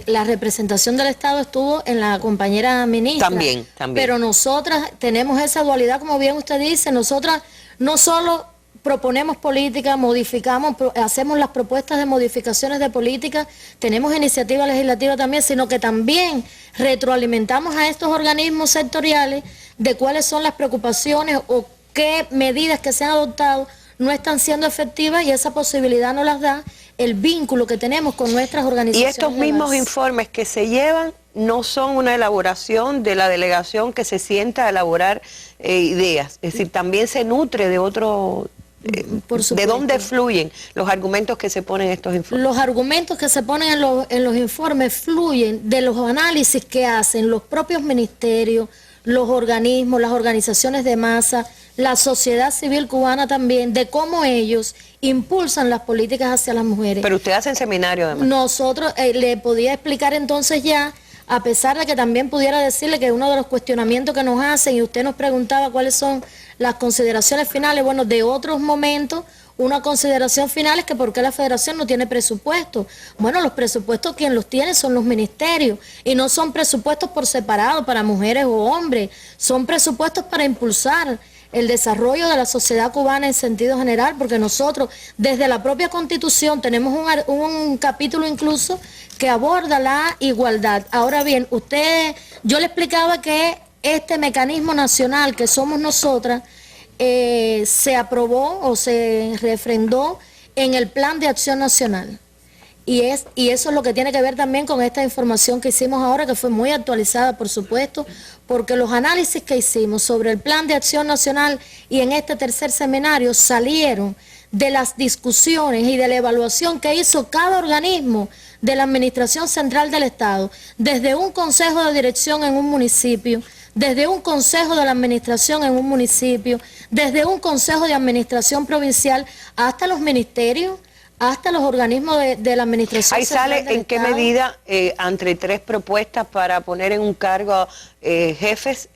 la representación del Estado estuvo en la compañera ministra. También. Pero nosotras tenemos esa dualidad, como bien usted dice. Nosotras no solo proponemos política, modificamos, hacemos las propuestas de modificaciones de política, tenemos iniciativa legislativa también, sino que también retroalimentamos a estos organismos sectoriales de cuáles son las preocupaciones o qué medidas que se han adoptado no están siendo efectivas y esa posibilidad nos las da el vínculo que tenemos con nuestras organizaciones. Y estos mismos informes que se llevan no son una elaboración de la delegación que se sienta a elaborar ideas, es decir, también se nutre de otro... ¿De dónde fluyen los argumentos que se ponen en estos informes? Los argumentos que se ponen en los informes fluyen de los análisis que hacen los propios ministerios, los organismos, las organizaciones de masa, la sociedad civil cubana también, de cómo ellos impulsan las políticas hacia las mujeres. Pero usted hace seminario además. Nosotros le podía explicar entonces ya, a pesar de que también pudiera decirle que uno de los cuestionamientos que nos hacen, y usted nos preguntaba cuáles son las consideraciones finales, bueno, de otros momentos, una consideración final es que por qué la federación no tiene presupuesto. Bueno, los presupuestos quien los tiene son los ministerios, y no son presupuestos por separado para mujeres o hombres, son presupuestos para impulsar el desarrollo de la sociedad cubana en sentido general, porque nosotros desde la propia Constitución tenemos un capítulo incluso que aborda la igualdad. Ahora bien, yo le explicaba que este mecanismo nacional que somos nosotras se aprobó o se refrendó en el Plan de Acción Nacional. Y eso es lo que tiene que ver también con esta información que hicimos ahora, que fue muy actualizada, por supuesto, porque los análisis que hicimos sobre el Plan de Acción Nacional y en este tercer seminario salieron de las discusiones y de la evaluación que hizo cada organismo de la Administración Central del Estado, desde un consejo de dirección en un municipio, desde un consejo de la administración en un municipio, desde un consejo de administración provincial, hasta los ministerios, hasta los organismos de la administración. Ahí sale en qué medida, entre tres propuestas para poner en un cargo jefes,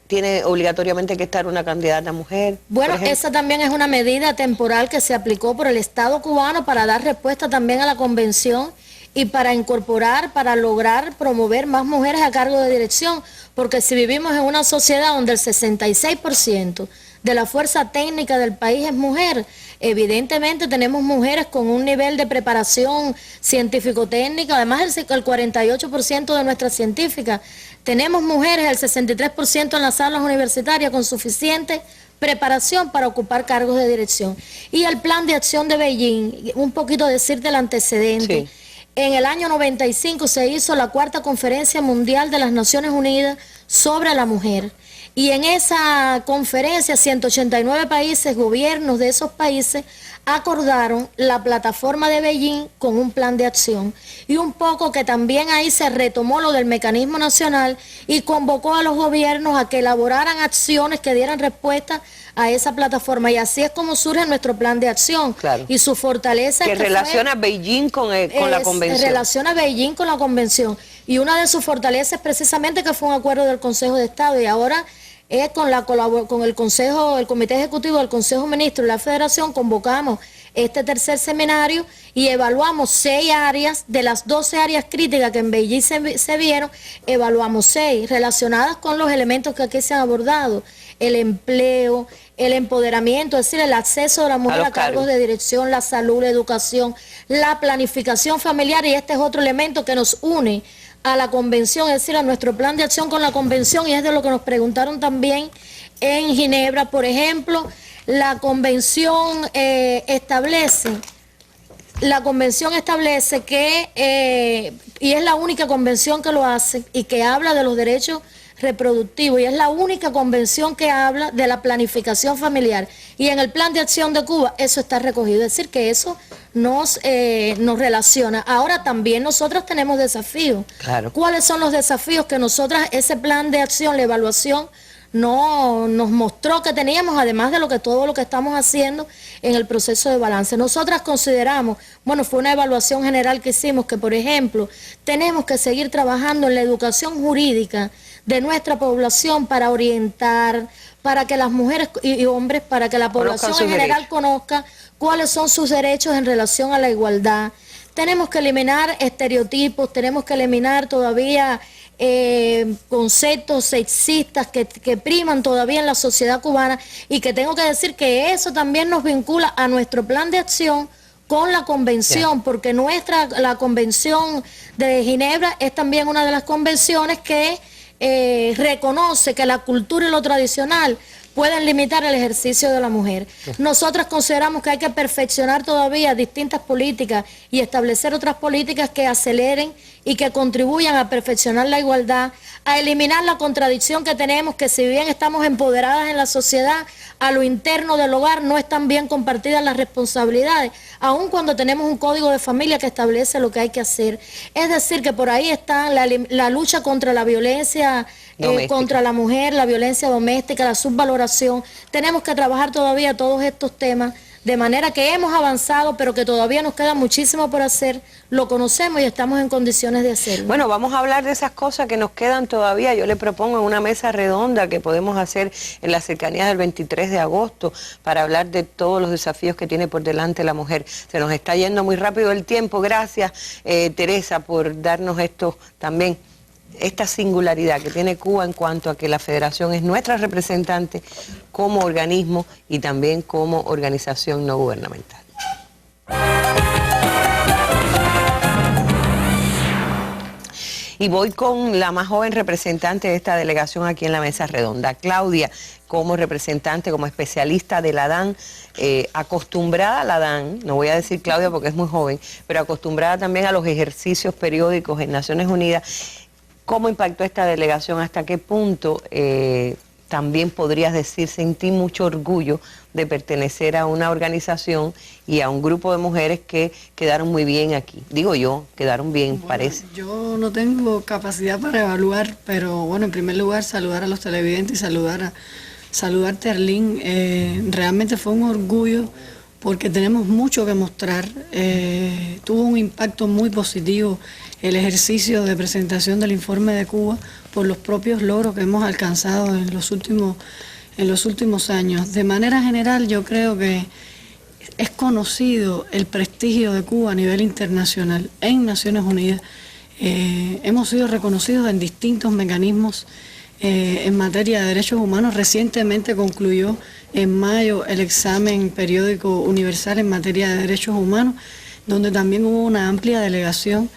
tiene obligatoriamente que estar una candidata mujer. Bueno, esa también es una medida temporal que se aplicó por el Estado cubano para dar respuesta también a la convención y para incorporar, para lograr promover más mujeres a cargo de dirección, porque si vivimos en una sociedad donde el 66% de la fuerza técnica del país es mujer, evidentemente tenemos mujeres con un nivel de preparación científico-técnica, además el 48% de nuestras científicas, tenemos mujeres, el 63% en las salas universitarias con suficiente preparación para ocupar cargos de dirección. Y el plan de acción de Beijing, un poquito decirte el antecedente. Sí. En el año 95 se hizo la 4ª Conferencia Mundial de las Naciones Unidas sobre la mujer. Y en esa conferencia 189 países, gobiernos de esos países, acordaron la plataforma de Beijing con un plan de acción. Y un poco que también ahí se retomó lo del mecanismo nacional y convocó a los gobiernos a que elaboraran acciones que dieran respuesta a esa plataforma. Y así es como surge nuestro plan de acción. Claro. Y su fortaleza... Que relaciona Beijing con la convención. Relaciona Beijing con la convención. Y una de sus fortalezas es precisamente que fue un acuerdo del Consejo de Estado, y ahora es con el Consejo, el Comité Ejecutivo del Consejo Ministro de la Federación, convocamos este tercer seminario y evaluamos 6 áreas, de las 12 áreas críticas que en Beijing se vieron, evaluamos 6 relacionadas con los elementos que aquí se han abordado: el empleo, el empoderamiento, es decir, el acceso de la mujer a cargos de dirección, la salud, la educación, la planificación familiar, y este es otro elemento que nos une a la convención, es decir, a nuestro plan de acción con la convención, y es de lo que nos preguntaron también en Ginebra. Por ejemplo, la convención establece que, y es la única convención que lo hace y que habla de los derechos reproductivos, y es la única convención que habla de la planificación familiar, y en el plan de acción de Cuba eso está recogido, es decir, que eso nos relaciona. Ahora también nosotros tenemos desafíos. Claro. ¿Cuáles son los desafíos que nosotras, ese plan de acción, la evaluación, nos mostró que teníamos, además de todo lo que estamos haciendo en el proceso de balance? Nosotras consideramos, bueno, fue una evaluación general que hicimos, que por ejemplo tenemos que seguir trabajando en la educación jurídica de nuestra población para orientar, para que las mujeres y hombres, para que la población en general conozca cuáles son sus derechos en relación a la igualdad. Tenemos que eliminar estereotipos, tenemos que eliminar todavía conceptos sexistas que priman todavía en la sociedad cubana, y que tengo que decir que eso también nos vincula a nuestro plan de acción con la convención, porque la convención de Ginebra es también una de las convenciones que reconoce que la cultura y lo tradicional pueden limitar el ejercicio de la mujer. Nosotras consideramos que hay que perfeccionar todavía distintas políticas y establecer otras políticas que aceleren y que contribuyan a perfeccionar la igualdad, a eliminar la contradicción que tenemos, que si bien estamos empoderadas en la sociedad, a lo interno del hogar no están bien compartidas las responsabilidades, aun cuando tenemos un código de familia que establece lo que hay que hacer. Es decir, que por ahí está la lucha contra la violencia contra la mujer, la violencia doméstica, la subvaloración. Tenemos que trabajar todavía todos estos temas, de manera que hemos avanzado, pero que todavía nos queda muchísimo por hacer. Lo conocemos y estamos en condiciones de hacerlo. Bueno, vamos a hablar de esas cosas que nos quedan todavía. Yo le propongo en una mesa redonda que podemos hacer en la cercanía del 23 de agosto para hablar de todos los desafíos que tiene por delante la mujer. Se nos está yendo muy rápido el tiempo. Gracias, Teresa, por darnos esto también. Esta singularidad que tiene Cuba en cuanto a que la Federación es nuestra representante como organismo y también como organización no gubernamental. Y voy con la más joven representante de esta delegación aquí en la mesa redonda, Claudia, como representante, como especialista de la DAN, acostumbrada a la DAN, no voy a decir Claudia porque es muy joven, pero acostumbrada también a los ejercicios periódicos en Naciones Unidas. ¿Cómo impactó esta delegación? ¿Hasta qué punto también podrías decir, sentí mucho orgullo de pertenecer a una organización y a un grupo de mujeres que quedaron muy bien aquí? Digo yo, quedaron bien, bueno, parece. Yo no tengo capacidad para evaluar, pero bueno, en primer lugar saludar a los televidentes y saludarte, Arlene. Realmente fue un orgullo porque tenemos mucho que mostrar. Tuvo un impacto muy positivo el ejercicio de presentación del informe de Cuba por los propios logros que hemos alcanzado en los últimos años. De manera general, yo creo que es conocido el prestigio de Cuba a nivel internacional en Naciones Unidas. Hemos sido reconocidos en distintos mecanismos en materia de derechos humanos. Recientemente concluyó en mayo el examen periódico universal en materia de derechos humanos, donde también hubo una amplia delegación.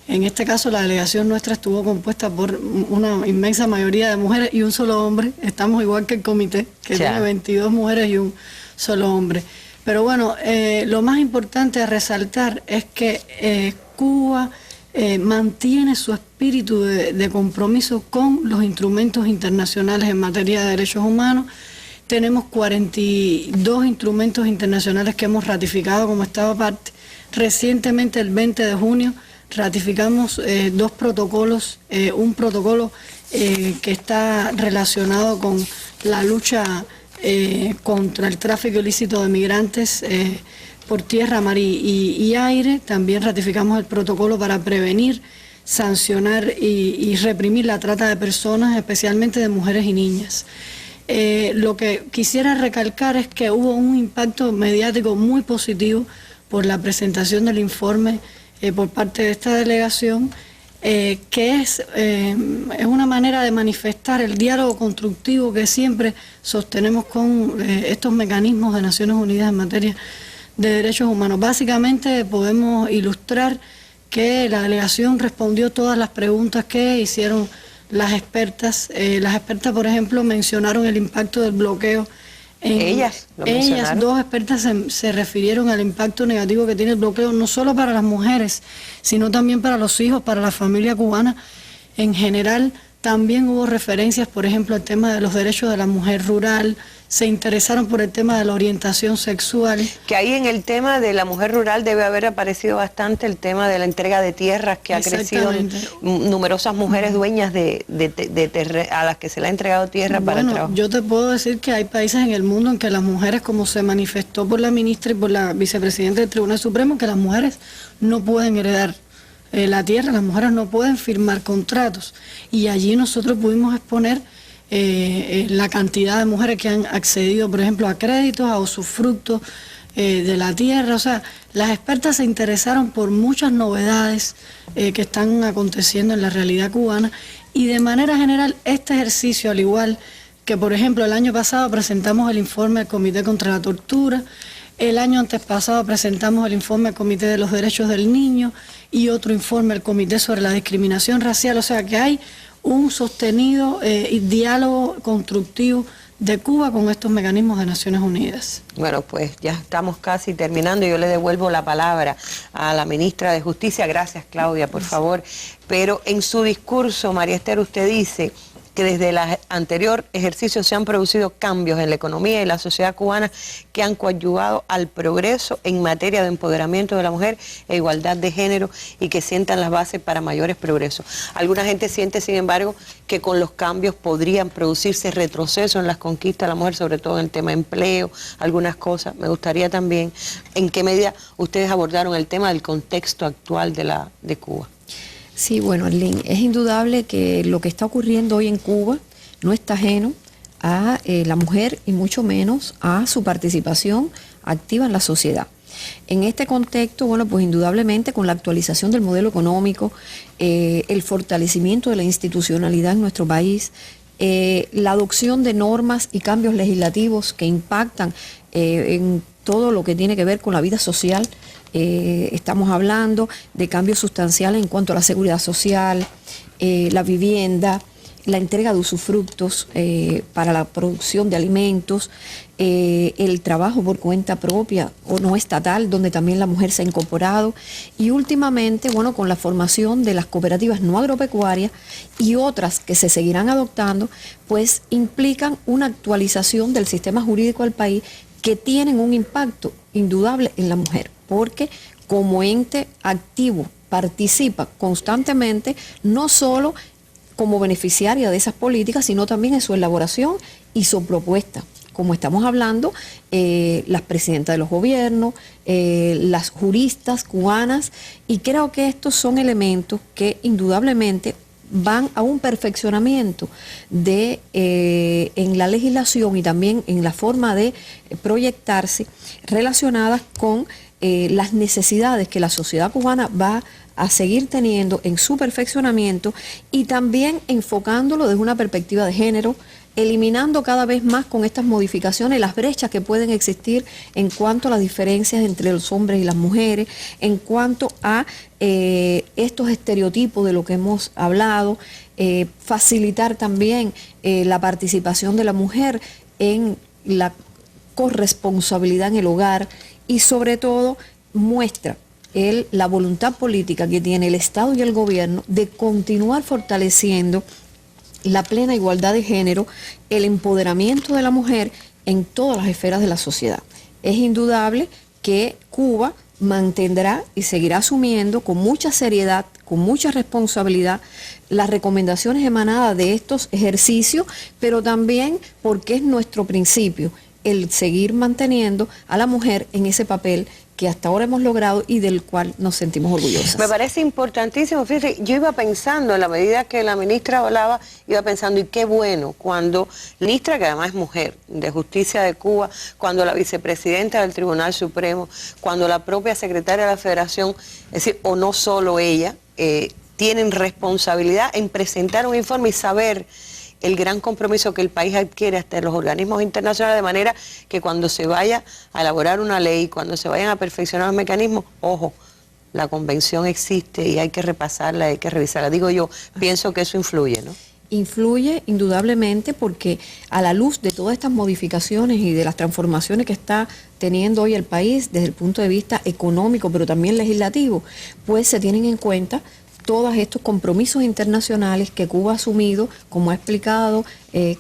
En este caso la delegación nuestra estuvo compuesta por una inmensa mayoría de mujeres y un solo hombre. Estamos igual que el comité, que tiene 22 mujeres y un solo hombre. Pero bueno, lo más importante a resaltar es que Cuba mantiene su espíritu de compromiso con los instrumentos internacionales en materia de derechos humanos. Tenemos 42 instrumentos internacionales que hemos ratificado como Estado parte. Recientemente, el 20 de junio, ratificamos 2 protocolos, un protocolo que está relacionado con la lucha contra el tráfico ilícito de migrantes por tierra, mar y aire. También ratificamos el protocolo para prevenir, sancionar y reprimir la trata de personas, especialmente de mujeres y niñas. Lo que quisiera recalcar es que hubo un impacto mediático muy positivo por la presentación del informe por parte de esta delegación, que es una manera de manifestar el diálogo constructivo que siempre sostenemos con estos mecanismos de Naciones Unidas en materia de derechos humanos. Básicamente podemos ilustrar que la delegación respondió todas las preguntas que hicieron las expertas. Las expertas, por ejemplo, mencionaron el impacto del bloqueo. Ellas, 2 expertas se refirieron al impacto negativo que tiene el bloqueo, no solo para las mujeres, sino también para los hijos, para la familia cubana en general. También hubo referencias, por ejemplo, al tema de los derechos de la mujer rural. Se interesaron por el tema de la orientación sexual. Que ahí en el tema de la mujer rural debe haber aparecido bastante el tema de la entrega de tierras, que ha crecido numerosas mujeres dueñas de a las que se le ha entregado tierra para el trabajo. Yo te puedo decir que hay países en el mundo en que las mujeres, como se manifestó por la ministra y por la vicepresidenta del Tribunal Supremo, que las mujeres no pueden heredar la tierra, las mujeres no pueden firmar contratos. Y allí nosotros pudimos exponer la cantidad de mujeres que han accedido, por ejemplo, a créditos, a usufructo de la tierra. O sea, las expertas se interesaron por muchas novedades que están aconteciendo en la realidad cubana, y de manera general este ejercicio, al igual que, por ejemplo, el año pasado presentamos el informe del Comité contra la Tortura, el año antepasado presentamos el informe del Comité de los Derechos del Niño y otro informe del Comité sobre la Discriminación Racial. O sea que hay un sostenido diálogo constructivo de Cuba con estos mecanismos de Naciones Unidas. Bueno, pues ya estamos casi terminando. Yo le devuelvo la palabra a la ministra de Justicia. Gracias, Claudia, por favor. Pero en su discurso, María Esther, usted dice que desde el anterior ejercicio se han producido cambios en la economía y la sociedad cubana que han coadyuvado al progreso en materia de empoderamiento de la mujer e igualdad de género y que sientan las bases para mayores progresos. Alguna gente siente, sin embargo, que con los cambios podrían producirse retrocesos en las conquistas de la mujer, sobre todo en el tema de empleo, algunas cosas. Me gustaría también, ¿en qué medida ustedes abordaron el tema del contexto actual de Cuba? Sí, bueno, Arlene, es indudable que lo que está ocurriendo hoy en Cuba no está ajeno a la mujer y mucho menos a su participación activa en la sociedad. En este contexto, bueno, pues indudablemente con la actualización del modelo económico, el fortalecimiento de la institucionalidad en nuestro país, la adopción de normas y cambios legislativos que impactan en todo lo que tiene que ver con la vida social. Estamos hablando de cambios sustanciales en cuanto a la seguridad social, la vivienda, la entrega de usufructos para la producción de alimentos, el trabajo por cuenta propia o no estatal, donde también la mujer se ha incorporado, y últimamente, bueno, con la formación de las cooperativas no agropecuarias y otras que se seguirán adoptando, pues implican una actualización del sistema jurídico del país que tienen un impacto indudable en la mujer, porque como ente activo participa constantemente, no solo como beneficiaria de esas políticas, sino también en su elaboración y su propuesta. Como estamos hablando, las presidentas de los gobiernos, las juristas cubanas, y creo que estos son elementos que indudablemente van a un perfeccionamiento en la legislación y también en la forma de proyectarse relacionadas con las necesidades que la sociedad cubana va a seguir teniendo en su perfeccionamiento y también enfocándolo desde una perspectiva de género, eliminando cada vez más con estas modificaciones las brechas que pueden existir en cuanto a las diferencias entre los hombres y las mujeres, en cuanto a estos estereotipos de lo que hemos hablado, facilitar también la participación de la mujer en la corresponsabilidad en el hogar y sobre todo muestra la voluntad política que tiene el Estado y el gobierno de continuar fortaleciendo la plena igualdad de género, el empoderamiento de la mujer en todas las esferas de la sociedad. Es indudable que Cuba mantendrá y seguirá asumiendo con mucha seriedad, con mucha responsabilidad, las recomendaciones emanadas de estos ejercicios, pero también porque es nuestro principio el seguir manteniendo a la mujer en ese papel que hasta ahora hemos logrado y del cual nos sentimos orgullosas. Me parece importantísimo, fíjate, yo iba pensando, en la medida que la ministra hablaba, iba pensando, y qué bueno, cuando la ministra, que además es mujer, de Justicia de Cuba, cuando la vicepresidenta del Tribunal Supremo, cuando la propia secretaria de la Federación, es decir, o no solo ella, tienen responsabilidad en presentar un informe y saber el gran compromiso que el país adquiere hasta en los organismos internacionales, de manera que cuando se vaya a elaborar una ley, cuando se vayan a perfeccionar los mecanismos, ojo, la convención existe y hay que repasarla, hay que revisarla. Digo yo, pienso que eso influye, ¿no? Influye indudablemente porque a la luz de todas estas modificaciones y de las transformaciones que está teniendo hoy el país desde el punto de vista económico, pero también legislativo, pues se tienen en cuenta todos estos compromisos internacionales que Cuba ha asumido, como ha explicado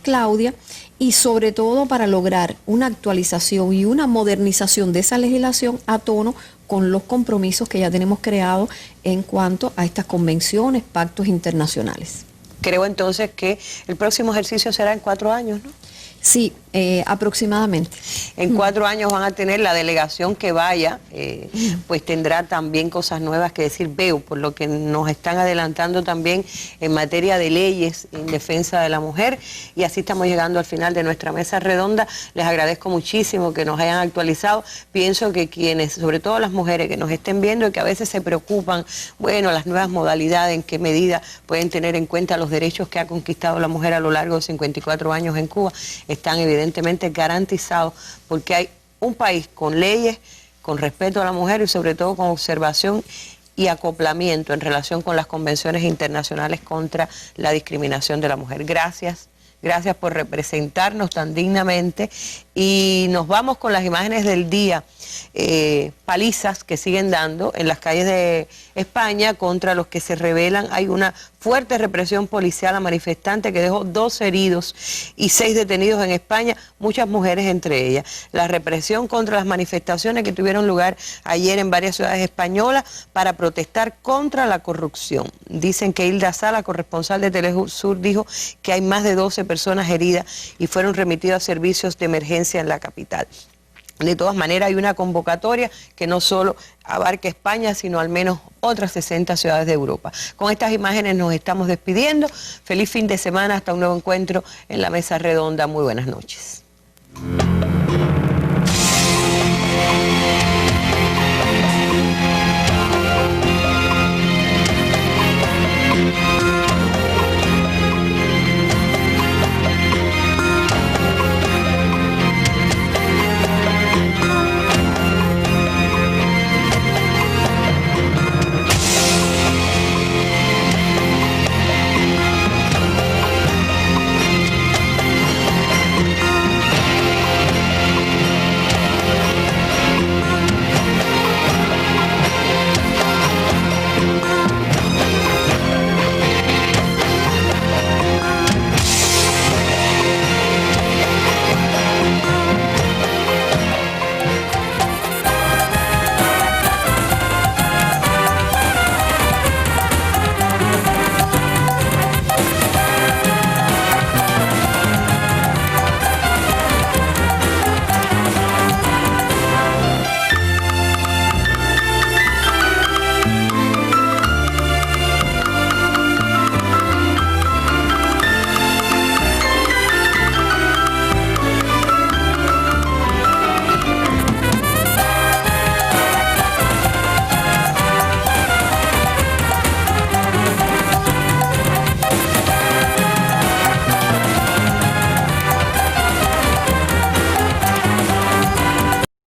Claudia, y sobre todo para lograr una actualización y una modernización de esa legislación a tono con los compromisos que ya tenemos creados en cuanto a estas convenciones, pactos internacionales. Creo entonces que el próximo ejercicio será en 4 años, ¿no? Sí, aproximadamente. En 4 años van a tener la delegación que vaya, pues tendrá también cosas nuevas que decir, veo, por lo que nos están adelantando también en materia de leyes en defensa de la mujer, y así estamos llegando al final de nuestra mesa redonda. Les agradezco muchísimo que nos hayan actualizado. Pienso que quienes, sobre todo las mujeres que nos estén viendo y que a veces se preocupan, bueno, las nuevas modalidades, en qué medida pueden tener en cuenta los derechos que ha conquistado la mujer a lo largo de 54 años en Cuba, están evidentemente garantizados porque hay un país con leyes, con respeto a la mujer y sobre todo con observación y acoplamiento en relación con las convenciones internacionales contra la discriminación de la mujer. Gracias, Gracias por representarnos tan dignamente. Y nos vamos con las imágenes del día. Palizas que siguen dando en las calles de España contra los que se rebelan. Hay una fuerte represión policial a manifestantes que dejó 2 heridos y 6 detenidos en España, muchas mujeres entre ellas. La represión contra las manifestaciones que tuvieron lugar ayer en varias ciudades españolas para protestar contra la corrupción. Dicen que Hilda Sala, corresponsal de Telesur, dijo que hay más de 12 personas heridas y fueron remitidas a servicios de emergencia en la capital. De todas maneras, hay una convocatoria que no solo abarca España, sino al menos otras 60 ciudades de Europa. Con estas imágenes nos estamos despidiendo. Feliz fin de semana, hasta un nuevo encuentro en la Mesa Redonda. Muy buenas noches.